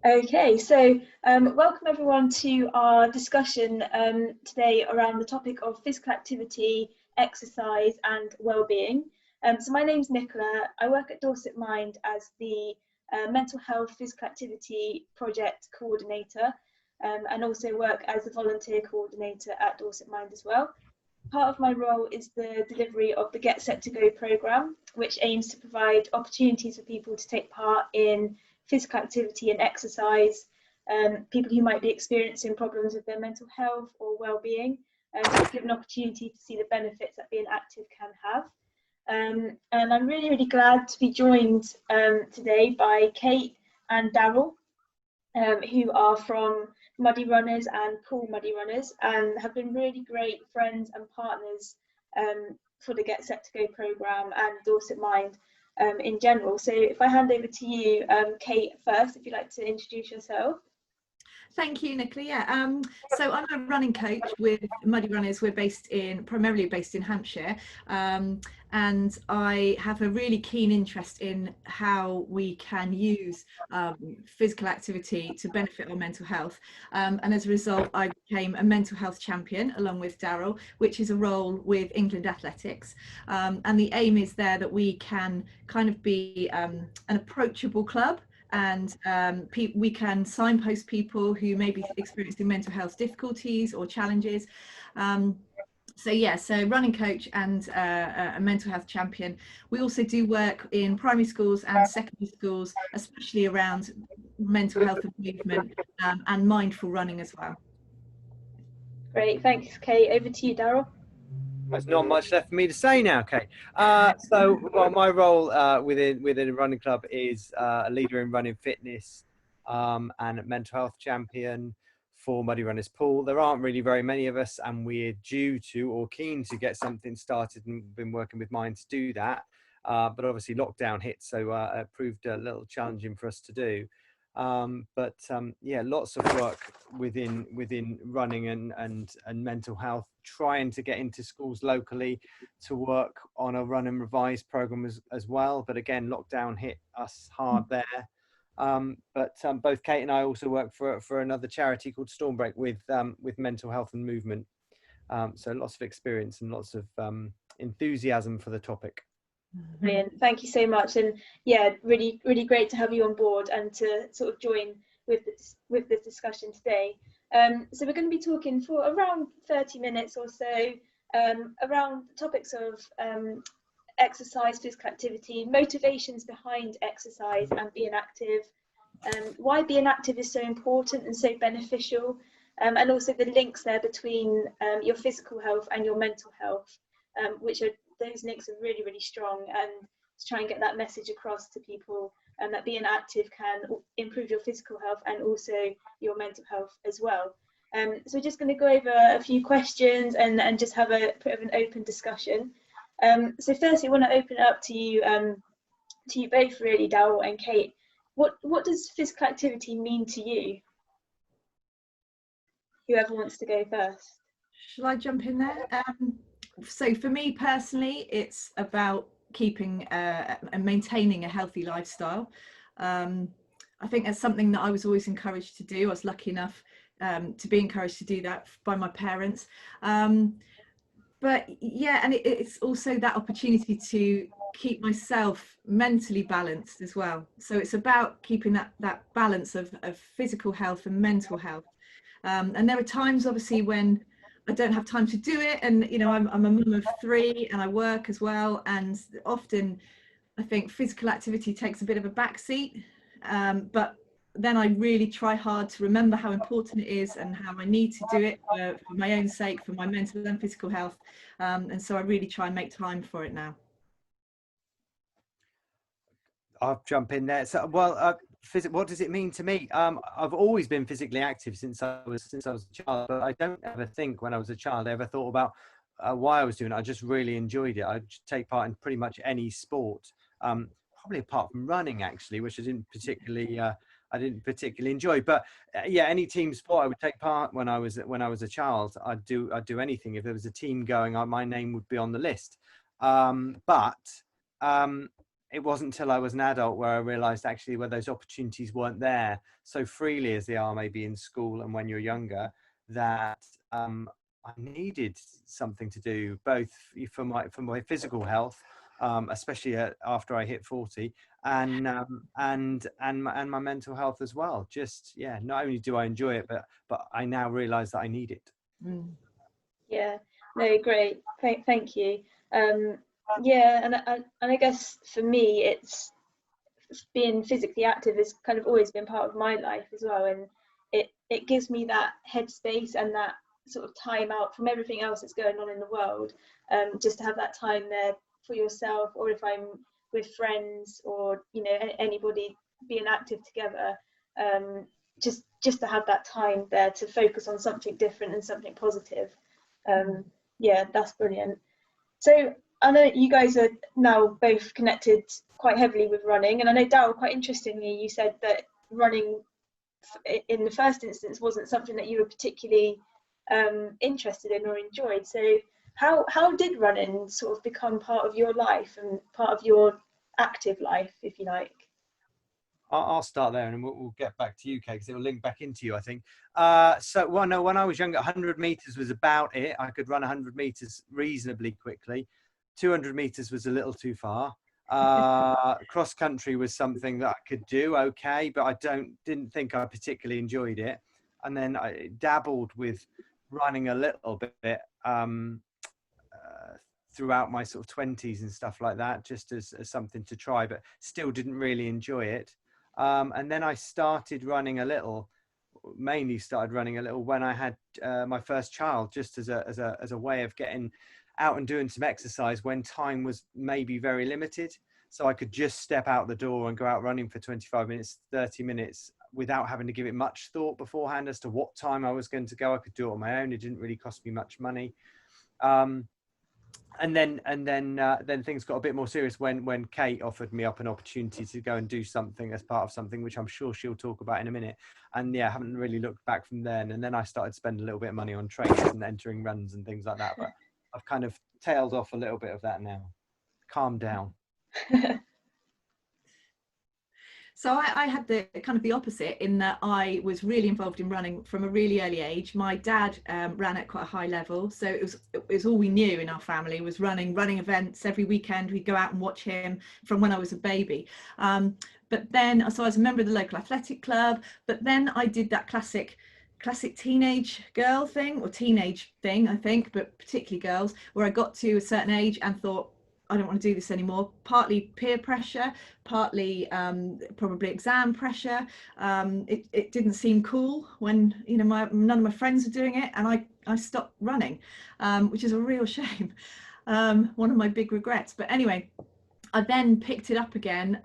Okay, so welcome everyone to our discussion today around the topic of physical activity, exercise and well-being. So my name's Nicola. I work at Dorset Mind as the mental health physical activity project coordinator, and also work as a volunteer coordinator at Dorset Mind as well. Part of my role is the delivery of the Get Set to Go programme, which aims to provide opportunities for people to take part in physical activity and exercise, people who might be experiencing problems with their mental health or well-being, just give an opportunity to see the benefits that being active can have. And I'm really, really glad to be joined today by Kate and Darryl, who are from Muddy Runners and Pool Muddy Runners, and have been really great friends and partners for the Get Set to Go programme and Dorset Mind in general. So if I hand over to you, Kate, first, if you'd like to introduce yourself. Thank you, Nicola. Yeah, so I'm a running coach with Muddy Runners. We're primarily based in Hampshire, and I have a really keen interest in how we can use physical activity to benefit our mental health. And as a result, I became a mental health champion along with Darryl, which is a role with England Athletics. And the aim is there that we can kind of be an approachable club, and we can signpost people who may be experiencing mental health difficulties or challenges. So running coach and a mental health champion. We also do work in primary schools and secondary schools, especially around mental health and movement, and mindful running as well. Great, thanks, Kate. Over to you, Darryl. There's not much left for me to say now, Kate. Well, my role within a running club is a leader in running fitness and a mental health champion for Muddy Runners Pool. There aren't really very many of us, and we're due to or keen to get something started, and been working with Mind to do that. But obviously lockdown hit, so it proved a little challenging for us to do. Yeah, lots of work within running and mental health, trying to get into schools locally to work on a run and revise program as well. But again, lockdown hit us hard there. Both Kate and I also work for another charity called Stormbreak with mental health and movement. So lots of experience and lots of enthusiasm for the topic. Brilliant, thank you so much. And yeah, really, really great to have you on board and to sort of join with this discussion today. So we're going to be talking for around 30 minutes or so around topics of exercise, physical activity, motivations behind exercise and being active, why being active is so important and so beneficial, and also the links there between your physical health and your mental health, which are those links are really, really strong, and to try and get that message across to people, and that being active can improve your physical health and also your mental health as well. So we're just going to go over a few questions and just have a bit of an open discussion. So firstly, I want to open it up to you both, really, Darryl and Kate. What does physical activity mean to you? Whoever wants to go first. Shall I jump in there? So for me personally, it's about keeping and maintaining a healthy lifestyle. I think that's something that I was always encouraged to do. I was lucky enough to be encouraged to do that by my parents. But yeah, and it's also that opportunity to keep myself mentally balanced as well. So it's about keeping that balance of physical health and mental health. And there are times, obviously, when I don't have time to do it, and you know, I'm a mum of 3 and I work as well, and often I think physical activity takes a bit of a backseat, but then I really try hard to remember how important it is and how I need to do it for my own sake, for my mental and physical health, and so I really try and make time for it now. I'll jump in there. So, well, what does it mean to me? I've always been physically active since I was a child, but I don't ever think when I was a child I ever thought about why I was doing it. I just really enjoyed it. I'd take part in pretty much any sport, probably apart from running, actually, which I didn't particularly enjoy. But yeah, any team sport I would take part when I was a child. I'd do anything. If there was a team going, my name would be on the list. it wasn't until I was an adult where I realized actually where those opportunities weren't there so freely as they are maybe in school and when you're younger, that I needed something to do both for my physical health, especially after I hit 40, and my mental health as well. Just, yeah, not only do I enjoy it, but I now realize that I need it. Yeah, no, great. Thank you. Yeah, and I guess for me, it's being physically active has kind of always been part of my life as well, and it gives me that headspace and that sort of time out from everything else that's going on in the world, just to have that time there for yourself, or if I'm with friends or anybody being active together, just to have that time there to focus on something different and something positive. Yeah, that's brilliant. So I know you guys are now both connected quite heavily with running, and I know Darryl, quite interestingly, you said that running in the first instance wasn't something that you were particularly interested in or enjoyed. So how did running sort of become part of your life and part of your active life, if you like? I'll start there, and we'll get back to you, Kate, because it will link back into you, I think. So, well, no, when I was younger, 100 meters was about it. I could run 100 meters reasonably quickly. 200 meters was a little too far. Cross country was something that I could do okay, but I didn't think I particularly enjoyed it. And then I dabbled with running a little bit throughout my sort of 20s and stuff like that, just as something to try, but still didn't really enjoy it. And then I started running a little, mainly started running a little when I had my first child, just as a way of getting out and doing some exercise when time was maybe very limited. So I could just step out the door and go out running for 25 minutes, 30 minutes without having to give it much thought beforehand as to what time I was going to go. I could do it on my own. It didn't really cost me much money. And then things got a bit more serious when Kate offered me up an opportunity to go and do something as part of something, which I'm sure she'll talk about in a minute. And yeah, I haven't really looked back from then. And then I started spending a little bit of money on trains and entering runs and things like that. But I've kind of tailed off a little bit of that now. Calm down. So I had the kind of the opposite, in that I was really involved in running from a really early age. My dad ran at quite a high level, so it was all we knew in our family was running events every weekend. We'd go out and watch him from when I was a baby. But then, so I was a member of the local athletic club, but then I did that classic teenage girl thing, or teenage thing, I think, but particularly girls, where I got to a certain age and thought, I don't want to do this anymore. Partly peer pressure, partly probably exam pressure. It didn't seem cool when none of my friends were doing it, and I stopped running, which is a real shame. One of my big regrets. But anyway, I then picked it up again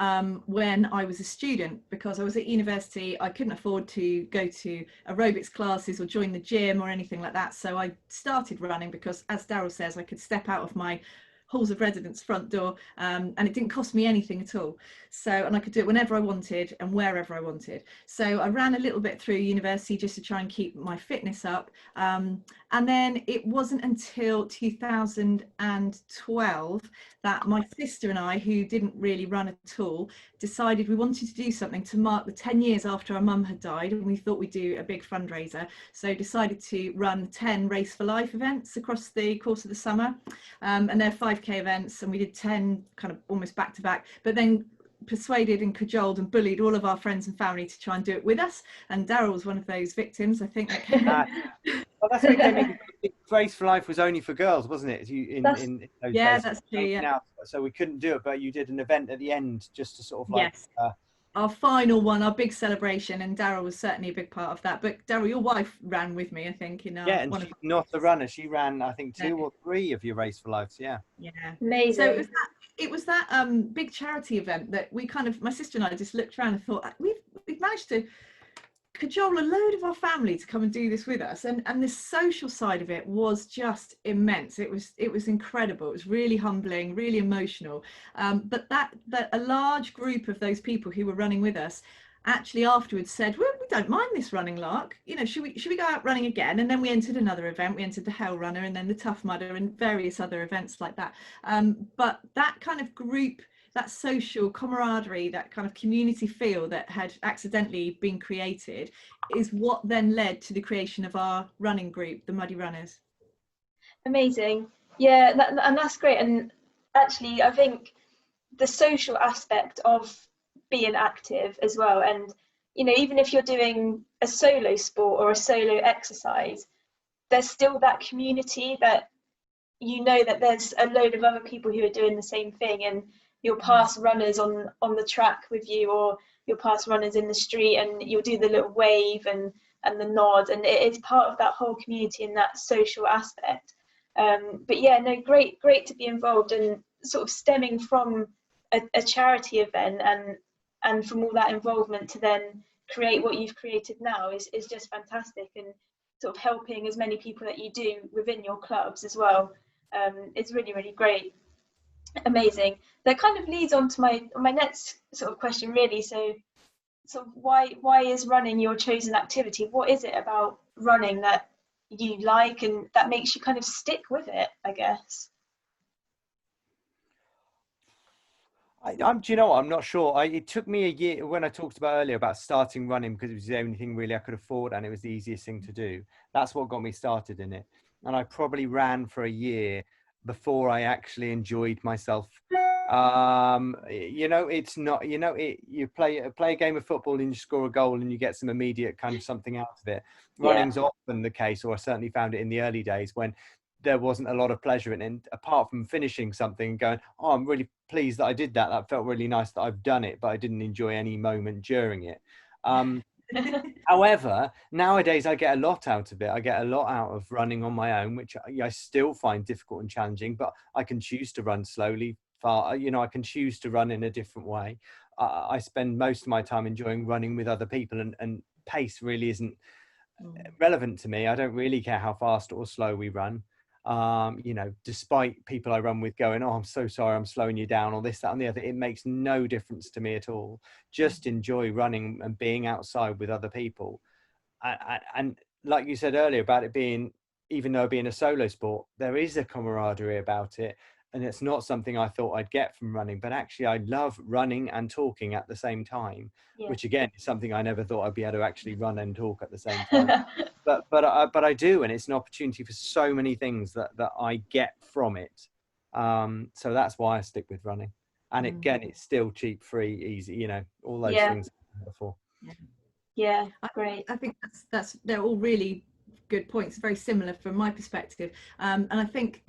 when I was a student, because I was at university. I couldn't afford to go to aerobics classes or join the gym or anything like that. So I started running because, as Darryl says, I could step out of my halls of residence front door, and it didn't cost me anything at all. So, and I could do it whenever I wanted and wherever I wanted. So I ran a little bit through university just to try and keep my fitness up. And then it wasn't until 2012 that my sister and I, who didn't really run at all, decided we wanted to do something to mark the 10 years after our mum had died, and we thought we'd do a big fundraiser. So decided to run 10 Race for Life events across the course of the summer, and they're 5k events, and we did 10 kind of almost back to back, but then persuaded and cajoled and bullied all of our friends and family to try and do it with us, and Darryl was one of those victims, I think. Well, that's okay. Race for Life was only for girls, wasn't it? In those days. That's true. Yeah. So we couldn't do it, but you did an event at the end just to sort of like. Yes. Our final one, our big celebration, and Darryl was certainly a big part of that. But Darryl, your wife ran with me, I think. And she's not a runner. She ran, I think, 2 or 3 of your Race for Lives. Yeah. Yeah. Amazing. So it was that big charity event that we kind of, my sister and I just looked around and thought, we've managed to cajole a load of our family to come and do this with us, and the social side of it was just immense. It was incredible. It was really humbling, really emotional, but that a large group of those people who were running with us actually afterwards said, well, we don't mind this running lark, should we go out running again? And then we entered another event. We entered the Hell Runner and then the Tough Mudder and various other events like that, but that kind of group that social camaraderie, that kind of community feel that had accidentally been created, is what then led to the creation of our running group, the Muddy Runners. Amazing. Yeah, and that's great. And actually, I think the social aspect of being active as well, and even if you're doing a solo sport or a solo exercise, there's still that community that that there's a load of other people who are doing the same thing, and you'll pass runners on the track with you, or you'll pass runners in the street, and you'll do the little wave and the nod, and it is part of that whole community and that social aspect. But yeah, no, great to be involved, and sort of stemming from a charity event and from all that involvement to then create what you've created now is just fantastic, and sort of helping as many people that you do within your clubs as well. It's really, really great. Amazing. That kind of leads on to my next sort of question, really. So why is running your chosen activity? What is it about running that you like and that makes you kind of stick with it, I guess? Do you know what? I'm not sure. It took me a year, when I talked about earlier about starting running, because it was the only thing really I could afford and it was the easiest thing to do. That's what got me started in it. And I probably ran for a year before I actually enjoyed myself. It's not, you play a game of football and you score a goal and you get some immediate kind of something out of it. Running's often the case, or I certainly found it in the early days when there wasn't a lot of pleasure in it. And apart from finishing something and going, oh, I'm really pleased that I did that. That felt really nice that I've done it, but I didn't enjoy any moment during it. However, nowadays I get a lot out of it. I get a lot out of running on my own, which I still find difficult and challenging, but I can choose to run slowly, far. I can choose to run in a different way. I spend most of my time enjoying running with other people, and pace really isn't relevant to me. I don't really care how fast or slow we run. Despite people I run with going, oh, I'm so sorry, I'm slowing you down, or this, that, and the other, it makes no difference to me at all. Just enjoy running and being outside with other people. And like you said earlier about it being, even though being a solo sport, there is a camaraderie about it. And it's not something I thought I'd get from running, but actually I love running and talking at the same time, which again is something I never thought I'd be able to actually run and talk at the same time. but I do, and it's an opportunity for so many things that I get from it. So that's why I stick with running. And again, it's still cheap, free, easy, all those things before. Yeah, great. I think that's they're all really good points, very similar from my perspective. And I think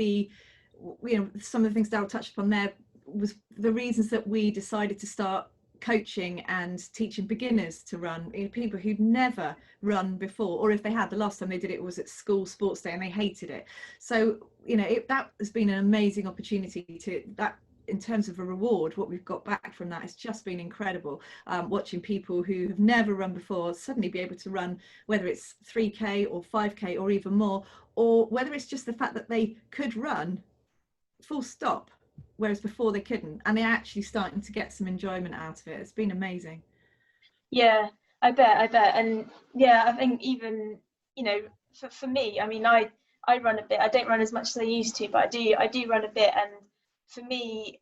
some of the things Darryl touched upon there was the reasons that we decided to start coaching and teaching beginners to run, people who'd never run before, or if they had, the last time they did it was at school sports day and they hated it. So that has been an amazing opportunity to that. In terms of a reward, what we've got back from that has just been incredible. Watching people who have never run before suddenly be able to run, whether it's 3K or 5K or even more, or whether it's just the fact that they could run full stop, whereas before they couldn't, and they're actually starting to get some enjoyment out of it. It's been amazing. Yeah, I bet. And yeah, I think even for me, I mean, I run a bit. I don't run as much as I used to, but I do run a bit. And for me,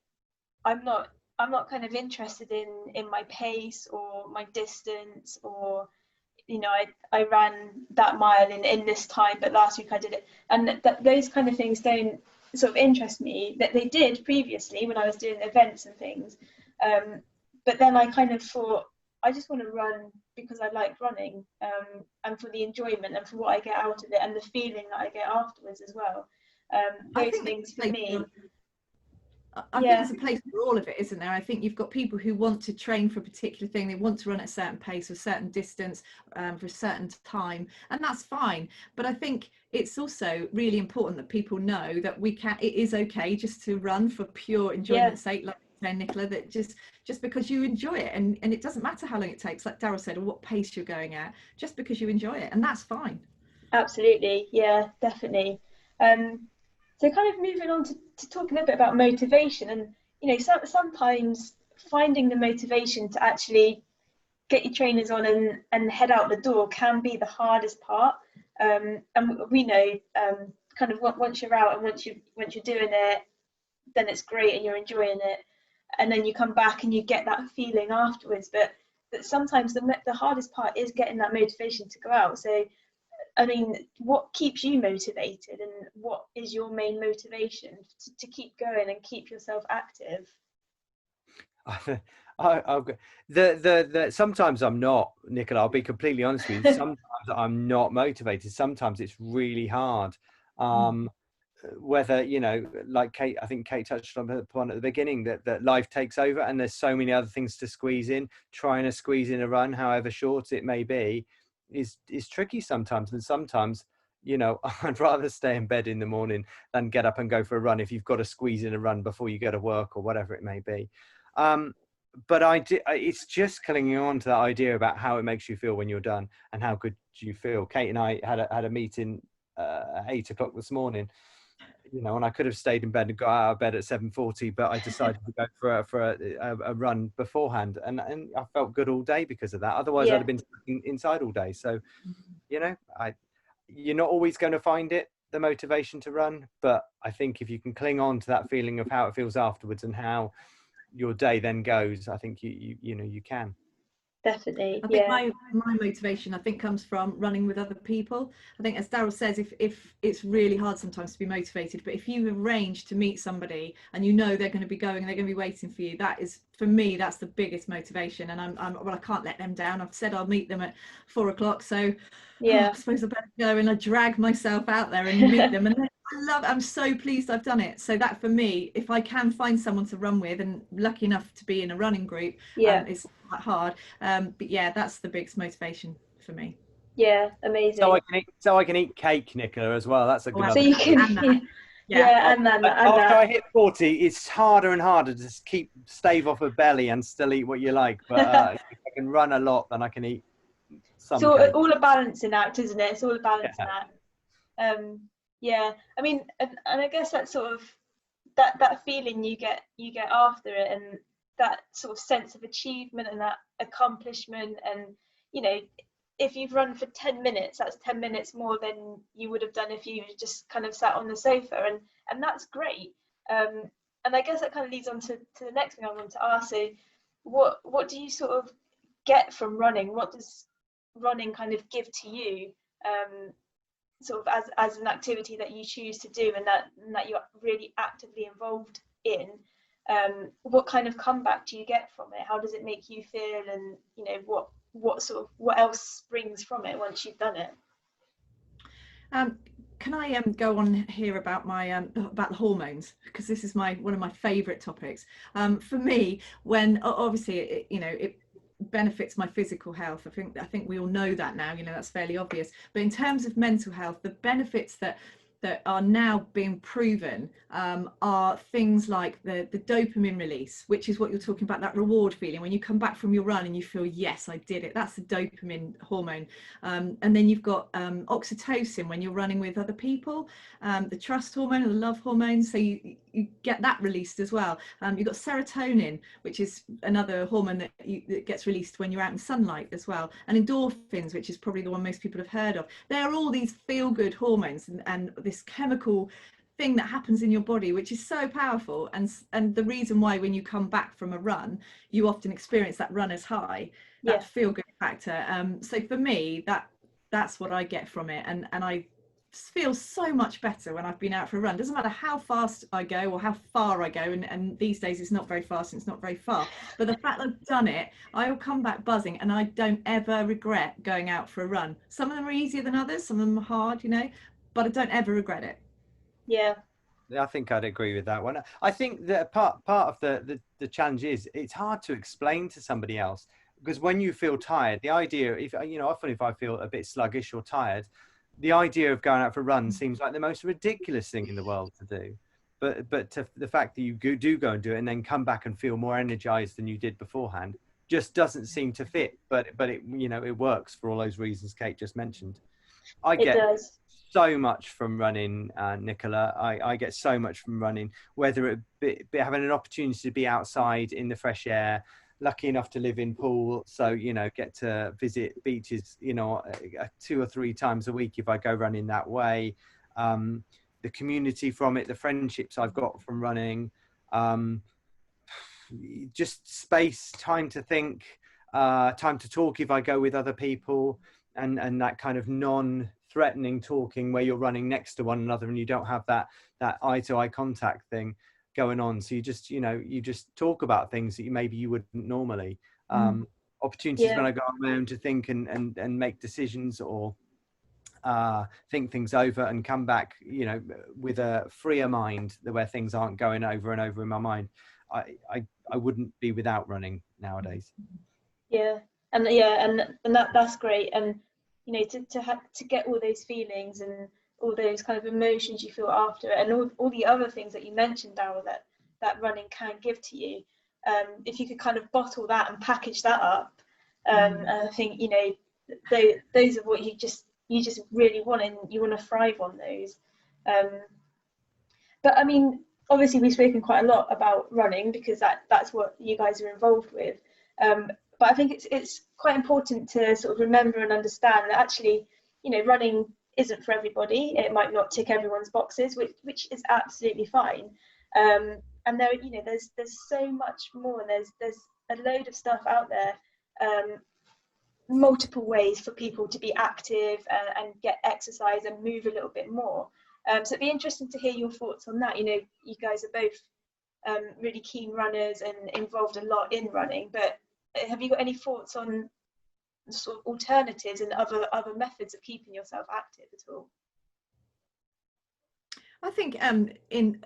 I'm not kind of interested in my pace or my distance, or I ran that mile in this time, but last week I did it, and those kind of things don't sort of interest me. That they did previously when I was doing events and things, but then I kind of thought, I just want to run because I like running, and for the enjoyment and for what I get out of it and the feeling that I get afterwards as well. Those things for me. I think there's a place for all of it, isn't there? I think you've got people who want to train for a particular thing. They want to run at a certain pace, a certain distance, for a certain time, and that's fine. But I think it's also really important that people know that it is okay just to run for pure enjoyment's sake, like Nicola, that just because you enjoy it, and it doesn't matter how long it takes, like Darryl said, or what pace you're going at, just because you enjoy it, and that's fine. Absolutely, yeah, definitely. So kind of moving on to talking a bit about motivation, and sometimes finding the motivation to actually get your trainers on and head out the door can be the hardest part. And we know kind of once you're out and once you're doing it, then it's great and you're enjoying it. and then you come back and you get that feeling afterwards. But sometimes the hardest part is getting that motivation to go out. So I mean, what keeps you motivated, and what is your main motivation to keep going and keep yourself active? Sometimes I'm not, Nicola. I'll be completely honest with you. Sometimes I'm not motivated. Sometimes it's really hard. Whether, you know, like Kate, I think Kate touched on the point at the beginning that life takes over and there's so many other things to squeeze in. Trying to squeeze in a run, however short it may be, is tricky sometimes. And sometimes, you know, I'd rather stay in bed in the morning than get up and go for a run if you've got to squeeze in a run before you go to work or whatever it may be. But it's just clinging on to that idea about how it makes you feel when you're done and how good you feel. Kate and I had a meeting at 8 o'clock this morning, you know, and I could have stayed in bed and got out of bed at 7:40, but I decided to go for a run beforehand, and I felt good all day because of that. Otherwise, I'd have been inside all day. So, you know, you're not always going to find the motivation to run, but I think if you can cling on to that feeling of how it feels afterwards and how your day then goes, I think you know, you can. Definitely. I think my motivation, I think, comes from running with other people. I think, as Darryl says, if it's really hard sometimes to be motivated, but if you arrange to meet somebody and you know they're going to be going and they're going to be waiting for you, that is, for me, that's the biggest motivation. And well, I can't let them down. I've said I'll meet them at 4 o'clock, so I suppose I better go, and I drag myself out there and meet them. And I'm so pleased I've done it. So that, for me, if I can find someone to run with, and lucky enough to be in a running group, it's quite hard. But yeah, that's the biggest motivation for me. Yeah, amazing. So I can eat cake, Nicola, as well. That's a good. So you can, and then after I hit 40, it's harder and harder to keep stave off a belly and still eat what you like. But if I can run a lot, then I can eat some. So all a balancing act, isn't it? It's all a balancing act. Yeah, I mean, and I guess that sort of that feeling you get after it, and that sort of sense of achievement and that accomplishment, and you know, if you've run for 10 minutes, that's 10 minutes more than you would have done if you just kind of sat on the sofa, and that's great. And I guess that kind of leads on to the next thing I want to ask. So what do you sort of get from running? What does running kind of give to you, sort of as an activity that you choose to do, and that you're really actively involved in? What kind of comeback do you get from it? How does it make you feel? And you know, what else springs from it once you've done it? Can I go on here about my about the hormones, because this is one of my favorite topics. For me, when obviously it benefits my physical health. I think we all know that now, you know, that's fairly obvious. But in terms of mental health, the benefits that are now being proven are things like the dopamine release, which is what you're talking about, that reward feeling when you come back from your run and you feel, yes, I did it. That's the dopamine hormone. And then you've got oxytocin when you're running with other people, the trust hormone and the love hormone, so you get that released as well. You've got serotonin, which is another hormone that gets released when you're out in sunlight as well, and endorphins, which is probably the one most people have heard of. They're all these feel-good hormones, and this chemical thing that happens in your body, which is so powerful, and the reason why when you come back from a run you often experience that runner's high, that feel-good factor. So for me, that's what I get from it, and I feel so much better when I've been out for a run. Doesn't matter how fast I go or how far I go, and these days it's not very fast and it's not very far, but the fact that I've done it, I will come back buzzing, and I don't ever regret going out for a run. Some of them are easier than others, some of them are hard, you know, but I don't ever regret it. Yeah, I think I'd agree with that one. I think that part of the challenge is it's hard to explain to somebody else, because when you feel tired, the idea, if you know, often if I feel a bit sluggish or tired, the idea of going out for a run seems like the most ridiculous thing in the world to do. But the fact that you do go and do it and then come back and feel more energized than you did beforehand just doesn't seem to fit. But it, you know, it works for all those reasons Kate just mentioned. I get so much from running, Nicola. I get so much from running, whether it be having an opportunity to be outside in the fresh air. Lucky enough to live in Poole, so you know, get to visit beaches, you know, 2 or 3 times a week if I go running that way. The community from it, the friendships I've got from running, just space, time to think, time to talk if I go with other people, and that kind of non-threatening talking where you're running next to one another and you don't have that eye-to-eye contact thing going on. So you just talk about things that maybe you wouldn't normally. Opportunities when I go on my own to think and make decisions, or think things over and come back, with a freer mind, where things aren't going over and over in my mind. I wouldn't be without running nowadays. And that's great. And to get all those feelings and all those kind of emotions you feel after it, and all the other things that you mentioned, Darryl, that running can give to you, if you could kind of bottle that and package that up, and I think those are what you just really want, and you want to thrive on those. But I mean, obviously we've spoken quite a lot about running because that's what you guys are involved with, but I think it's quite important to sort of remember and understand that actually, running isn't for everybody. It might not tick everyone's boxes, which is absolutely fine. And there's so much more, and there's a load of stuff out there, multiple ways for people to be active and get exercise and move a little bit more. So it'd be interesting to hear your thoughts on that. You guys are both really keen runners and involved a lot in running, but have you got any thoughts on sort of alternatives and other methods of keeping yourself active at all? I think in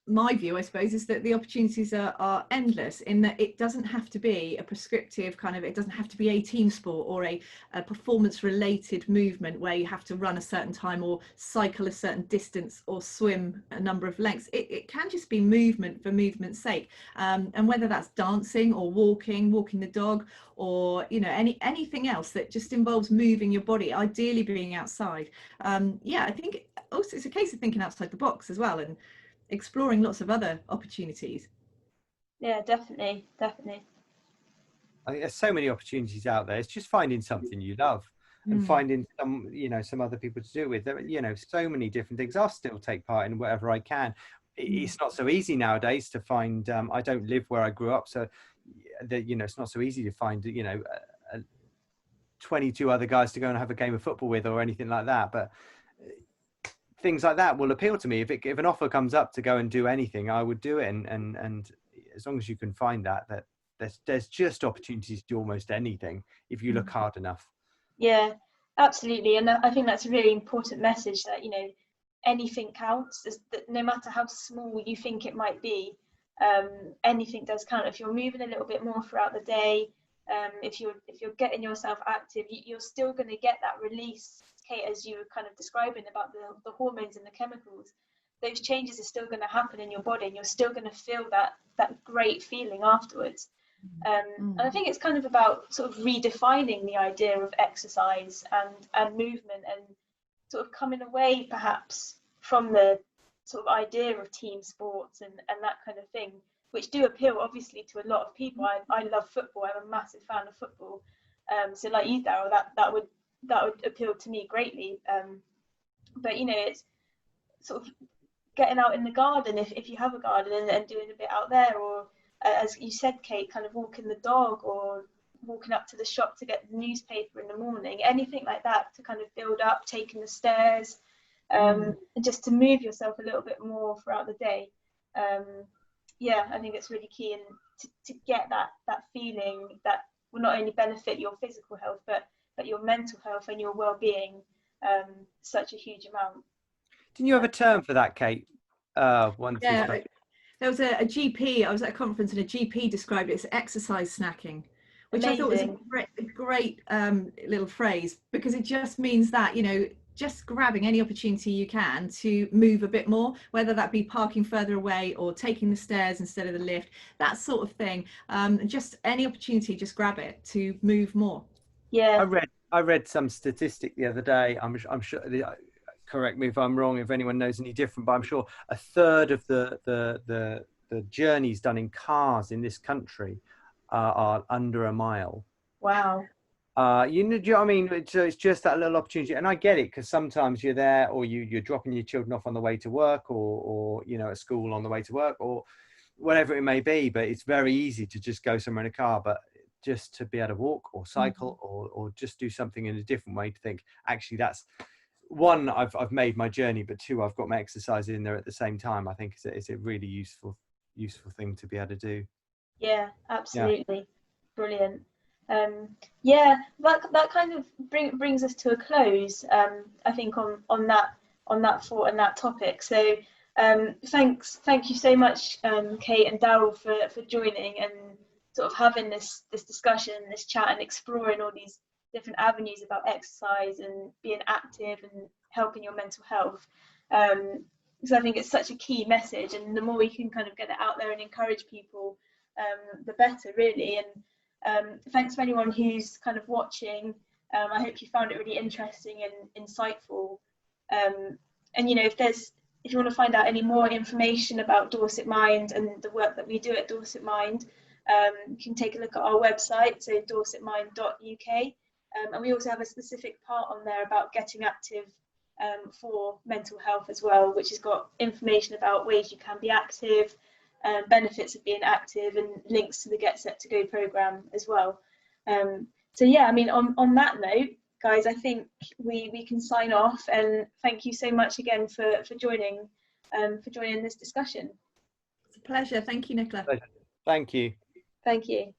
my view, I suppose, is that the opportunities are endless, in that it doesn't have to be a prescriptive kind of, it doesn't have to be a team sport or a performance related movement where you have to run a certain time or cycle a certain distance or swim a number of lengths. It can just be movement for movement's sake, and whether that's dancing or walking the dog, or anything else that just involves moving your body, ideally being outside. I think also it's a case of thinking outside the box as well, and exploring lots of other opportunities. Yeah, definitely. I think there's so many opportunities out there. It's just finding something you love and finding some other people to do it with. There, so many different things. I'll still take part in whatever I can. It's not so easy nowadays to find. I don't live where I grew up, so it's not so easy to find 22 other guys to go and have a game of football with or anything like that. But things like that will appeal to me. If an offer comes up to go and do anything, I would do it. And as long as you can find that there's just opportunities to do almost anything if you look hard enough. Yeah, absolutely. And I think that's a really important message, that anything counts. That no matter how small you think it might be, anything does count. If you're moving a little bit more throughout the day, if you're getting yourself active, you're still going to get that release, Kate, as you were kind of describing about the hormones and the chemicals. Those changes are still going to happen in your body, and you're still going to feel that great feeling afterwards. And I think it's kind of about sort of redefining the idea of exercise and movement, and sort of coming away perhaps from the sort of idea of team sports and that kind of thing, which do appeal obviously to a lot of people. I love football. I'm a massive fan of football. So like you, Darryl, that would appeal to me greatly. But it's sort of getting out in the garden, if you have a garden, and doing a bit out there, or as you said, Kate, kind of walking the dog, or walking up to the shop to get the newspaper in the morning, anything like that to kind of build up, taking the stairs, and just to move yourself a little bit more throughout the day. I think it's really key, and to get that feeling that will not only benefit your physical health, but your mental health and your well-being, such a huge amount. Didn't you have a term for that, Kate? There was a GP. I was at a conference, and a GP described it as exercise snacking, which Amazing. I thought was a great little phrase, because it just means that just grabbing any opportunity you can to move a bit more, whether that be parking further away or taking the stairs instead of the lift, that sort of thing. Just any opportunity, just grab it to move more. Yeah. I read some statistic the other day. I'm sure. Correct me if I'm wrong, if anyone knows any different, but I'm sure a third of the journeys done in cars in this country are under a mile. Wow. Do you know what I mean? It's just that little opportunity, and I get it, because sometimes you're there, or you're dropping your children off on the way to work, or at school on the way to work, or whatever it may be. But it's very easy to just go somewhere in a car, but just to be able to walk or cycle or just do something in a different way, to think actually that's one, I've made my journey, but two, I've got my exercise in there at the same time. I think it's a really useful thing to be able to do. Yeah, absolutely. Brilliant. Yeah, that kind of brings us to a close, I think, on that thought and that topic. So thank you so much, Kate and Darryl, for joining and sort of having this discussion, this chat, and exploring all these different avenues about exercise and being active and helping your mental health. Because I think it's such a key message, and the more we can kind of get it out there and encourage people, the better, really. And thanks for anyone who's kind of watching. I hope you found it really interesting and insightful. And you know, if you want to find out any more information about Dorset Mind and the work that we do at Dorset Mind, you can take a look at our website, so dorsetmind.uk. And we also have a specific part on there about getting active for mental health as well, which has got information about ways you can be active, benefits of being active, and links to the Get Set to Go program as well. So yeah, I mean, on that note, guys, I think we can sign off, and thank you so much again for joining this discussion. It's a pleasure. Thank you, Nicola. Thank you. Thank you.